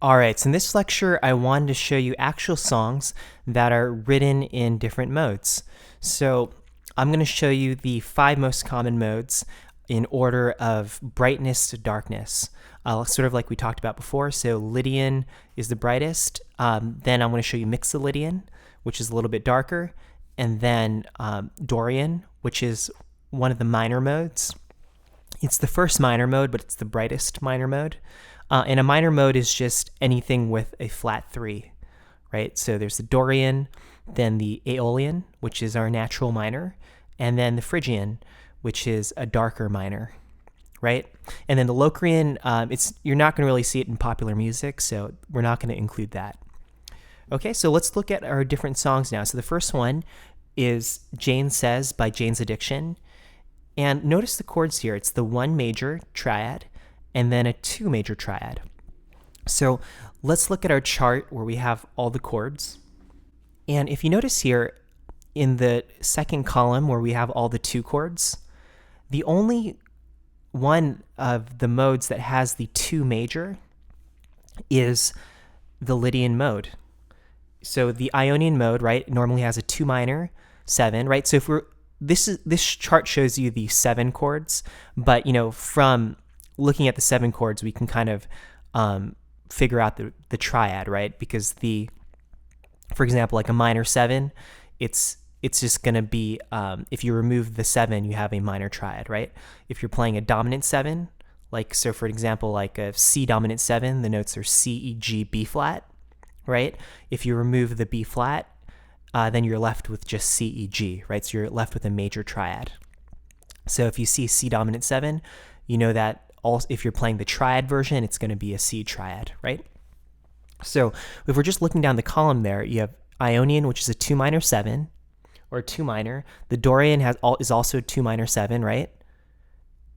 All right, so in this lecture, I wanted to show you actual songs that are written in different modes. So I'm going to show you the 5 most common modes in order of brightness to darkness, sort of like we talked about before. So Lydian is the brightest. Then I'm going to show you Mixolydian, which is a little bit darker. And then Dorian, which is one of the minor modes. It's the first minor mode, but it's the brightest minor mode. And a minor mode is just anything with a flat 3, right? So there's the Dorian, then the Aeolian, which is our natural minor, and then the Phrygian, which is a darker minor, right? And then the Locrian, you're not going to really see it in popular music, so we're not going to include that. Okay, so let's look at our different songs now. So the first one is Jane Says by Jane's Addiction. And notice the chords here. It's the 1 major triad and then a 2 major triad. So let's look at our chart where we have all the chords. And if you notice here in the second column where we have all the 2 chords, the only one of the modes that has the 2 major is the Lydian mode. So the Ionian mode, right, normally has a 2 minor, 7, right? So if this chart shows you the 7 chords, but from looking at the 7 chords, we can kind of figure out the triad, right? Because for example, like a minor 7, it's just going to be, if you remove the 7, you have a minor triad, right? If you're playing a dominant 7, so for example, like a C dominant 7, the notes are C, E, G, B flat, right? If you remove the B flat, then you're left with just C, E, G, right? So you're left with a major triad. So if you see C dominant 7, you know that if you're playing the triad version, it's going to be a C triad, right? So if we're just looking down the column there, you have Ionian, which is a 2 minor 7, or 2 minor. The Dorian is also 2 minor 7, right?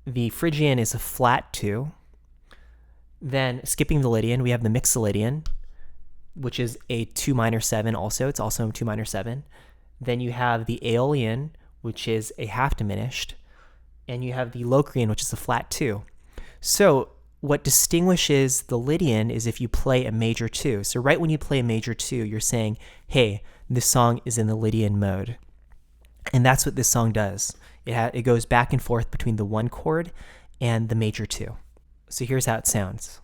The Phrygian is a flat 2. Then skipping the Lydian, we have the Mixolydian, which is a 2 minor 7 also. It's also a 2 minor 7. Then you have the Aeolian, which is a half diminished. And you have the Locrian, which is a flat 2. So what distinguishes the Lydian is if you play a major 2. So right when you play a major 2, you're saying, hey, this song is in the Lydian mode. And that's what this song does. It goes back and forth between the 1 chord and the major 2. So here's how it sounds.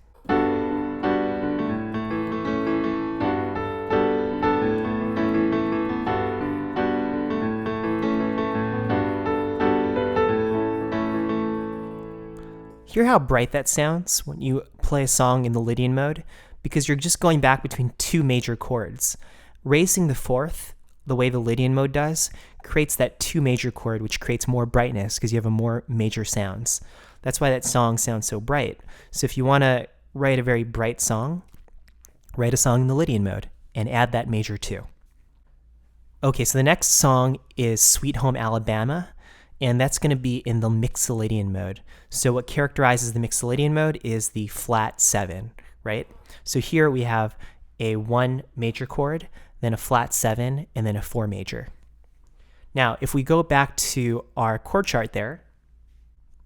Hear how bright that sounds when you play a song in the Lydian mode, because you're just going back between 2 major chords. Raising the 4th, the way the Lydian mode does, creates that 2 major chord, which creates more brightness because you have a more major sounds. That's why that song sounds so bright. So if you want to write a very bright song, write a song in the Lydian mode and add that major 2. Okay, so the next song is Sweet Home Alabama, and that's going to be in the Mixolydian mode. So what characterizes the Mixolydian mode is the flat 7, right? So here we have a 1 major chord, then a flat 7, and then a 4 major. Now, if we go back to our chord chart there,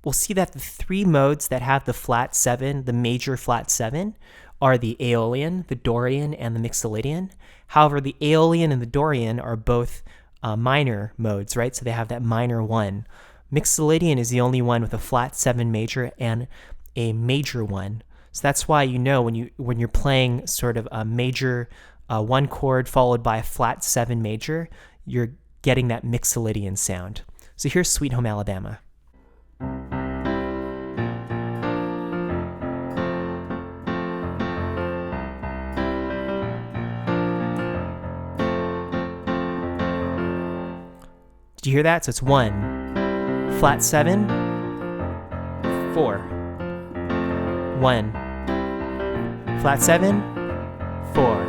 we'll see that the 3 modes that have the flat 7, the major flat 7, are the Aeolian, the Dorian, and the Mixolydian. However, the Aeolian and the Dorian are both minor modes, right? So they have that minor 1. Mixolydian is the only one with a flat 7 major and a major 1. So that's why when you're playing sort of a major 1 chord followed by a flat 7 major, you're getting that Mixolydian sound. So here's Sweet Home Alabama. Did you hear that? So it's 1, flat 7, 4, 1, flat 7, 4.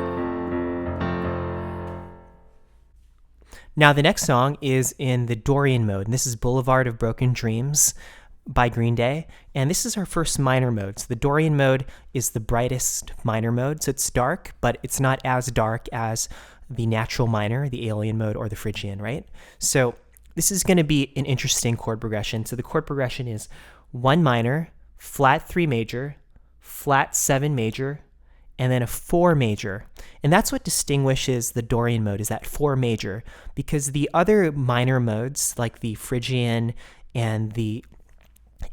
Now the next song is in the Dorian mode, and this is Boulevard of Broken Dreams by Green Day, and this is our first minor mode. So the Dorian mode is the brightest minor mode, so it's dark, but it's not as dark as the natural minor, the Aeolian mode, or the Phrygian, right? So this is going to be an interesting chord progression. So the chord progression is 1 minor, flat 3 major, flat 7 major, and then a 4 major. And that's what distinguishes the Dorian mode, is that 4 major, because the other minor modes, like the Phrygian and the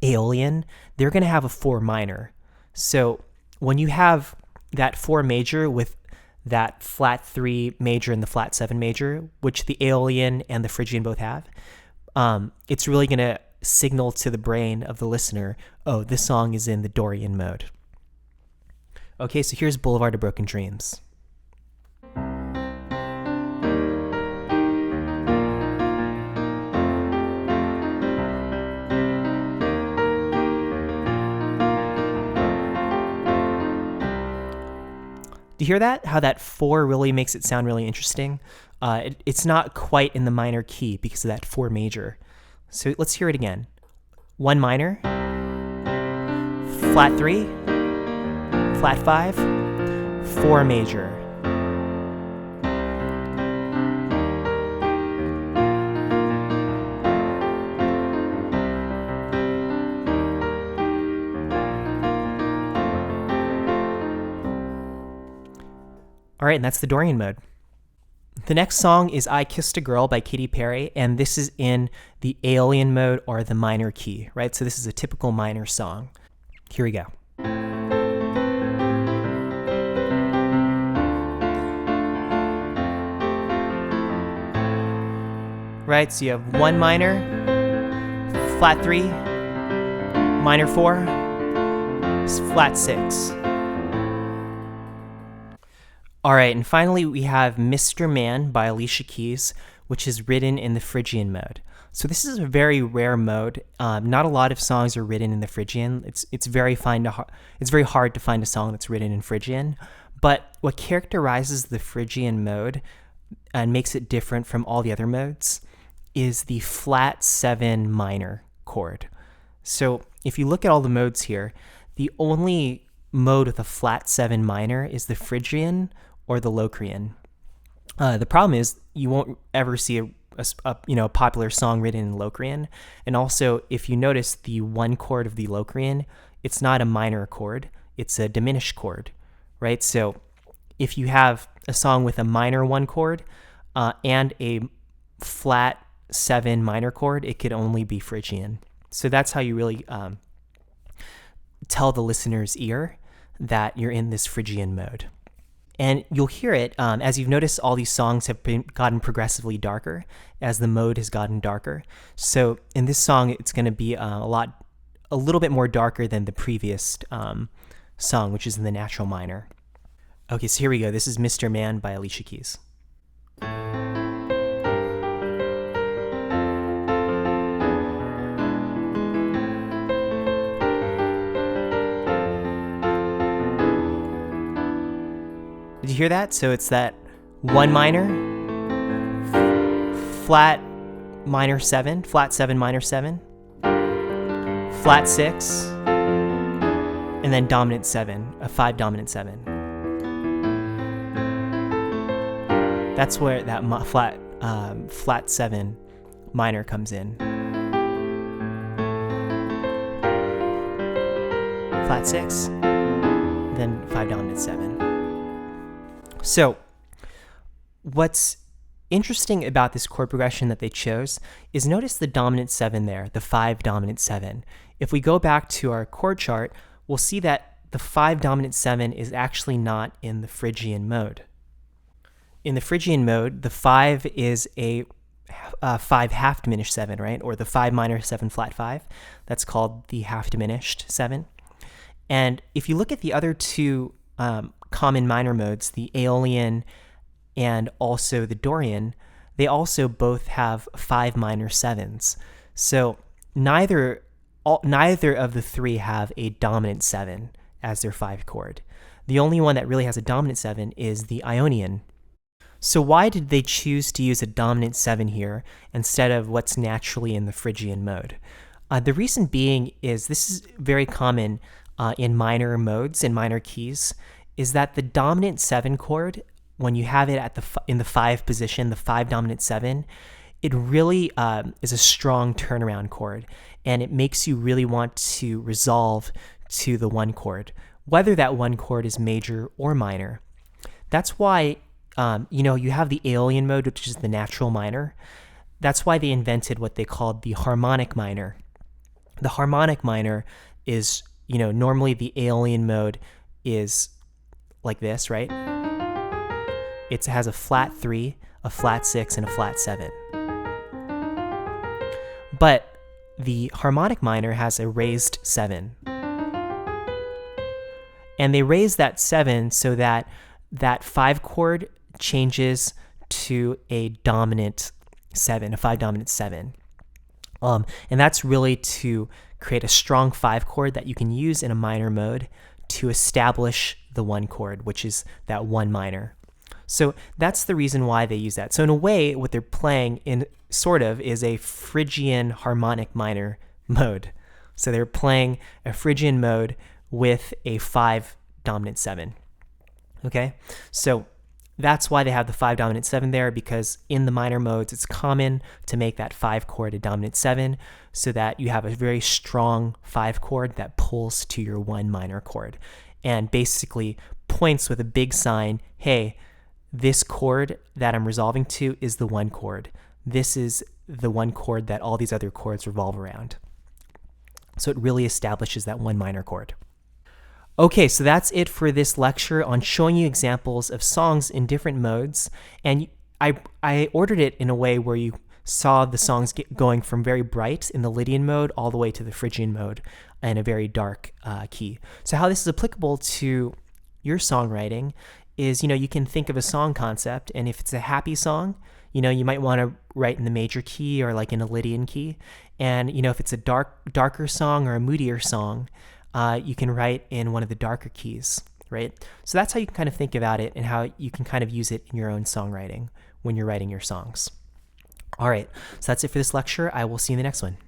Aeolian, they're going to have a 4 minor. So when you have that 4 major with that flat 3 major and the flat 7 major, which the Aeolian and the Phrygian both have, it's really going to signal to the brain of the listener, oh, this song is in the Dorian mode. Okay, so here's Boulevard of Broken Dreams. Do you hear that? How that 4 really makes it sound really interesting? It's not quite in the minor key because of that 4 major. So let's hear it again. 1 minor, flat 3, flat 5, 4 major. All right, and that's the Dorian mode. The next song is I Kissed a Girl by Katy Perry, and this is in the Aeolian mode or the minor key, right? So this is a typical minor song. Here we go. Right, so you have 1 minor, flat 3, minor 4, flat 6. All right, and finally we have Mr. Man by Alicia Keys, which is written in the Phrygian mode. So this is a very rare mode. Not a lot of songs are written in the Phrygian. It's very hard to find a song that's written in Phrygian. But what characterizes the Phrygian mode and makes it different from all the other modes is the flat 7 minor chord. So if you look at all the modes here, the only mode with a flat 7 minor is the Phrygian or the Locrian. The problem is you won't ever see a popular song written in Locrian. And also, if you notice the 1 chord of the Locrian, it's not a minor chord, it's a diminished chord, right? So if you have a song with a minor 1 chord and a flat 7 minor chord, it could only be Phrygian. So that's how you really tell the listener's ear that you're in this Phrygian mode. And you'll hear it, as you've noticed, all these songs have gotten progressively darker as the mode has gotten darker. So in this song, it's going to be a little bit more darker than the previous song, which is in the natural minor. Okay, so here we go. This is Mr. Man by Alicia Keys. Did you hear that? So it's that 1 minor, flat minor 7, flat 7 minor 7, flat 6, and then dominant 7, a 5 dominant 7. That's where that flat 7 minor comes in. Flat 6, then 5 dominant 7. So what's interesting about this chord progression that they chose is notice the dominant 7 there, the 5 dominant 7. If we go back to our chord chart, we'll see that the 5 dominant 7 is actually not in the Phrygian mode. In the Phrygian mode, the 5 is a 5 half diminished 7, right? Or the 5 minor 7 flat 5. That's called the half diminished 7. And if you look at the other two common minor modes, the Aeolian and also the Dorian, they also both have 5 minor 7s. So neither of the three have a dominant 7 as their 5 chord. The only one that really has a dominant 7 is the Ionian. So why did they choose to use a dominant 7 here instead of what's naturally in the Phrygian mode? The reason being is this is very common in minor modes and minor keys, is that the dominant 7 chord, when you have it in the 5 position, the 5 dominant 7, it really is a strong turnaround chord, and it makes you really want to resolve to the 1 chord. whether that one chord is major or minor. That's why, you have the Aeolian mode, which is the natural minor. That's why they invented what they called the harmonic minor. The harmonic minor is, normally the Aeolian mode is like this, right? It has a flat 3, a flat 6, and a flat 7. But the harmonic minor has a raised 7. And they raise that 7 so that that 5 chord changes to a dominant 7, a 5 dominant 7. And that's really to create a strong 5 chord that you can use in a minor mode to establish the 1 chord, which is that 1 minor. So that's the reason why they use that. So in a way, what they're playing in sort of is a Phrygian harmonic minor mode. So they're playing a Phrygian mode with a 5 dominant 7. Okay, so that's why they have the 5 dominant 7 there, because in the minor modes it's common to make that 5 chord a dominant 7 so that you have a very strong 5 chord that pulls to your 1 minor chord and basically points with a big sign, hey, this chord that I'm resolving to is the 1 chord. This is the 1 chord that all these other chords revolve around. So it really establishes that 1 minor chord. Okay, so that's it for this lecture on showing you examples of songs in different modes. And I ordered it in a way where you saw the songs going from very bright in the Lydian mode all the way to the Phrygian mode in a very dark key. So how this is applicable to your songwriting is, you can think of a song concept, and if it's a happy song, you might want to write in the major key or like in a Lydian key. And, if it's a darker song or a moodier song, you can write in one of the darker keys, right? So that's how you can kind of think about it and how you can kind of use it in your own songwriting when you're writing your songs. All right, so that's it for this lecture. I will see you in the next one.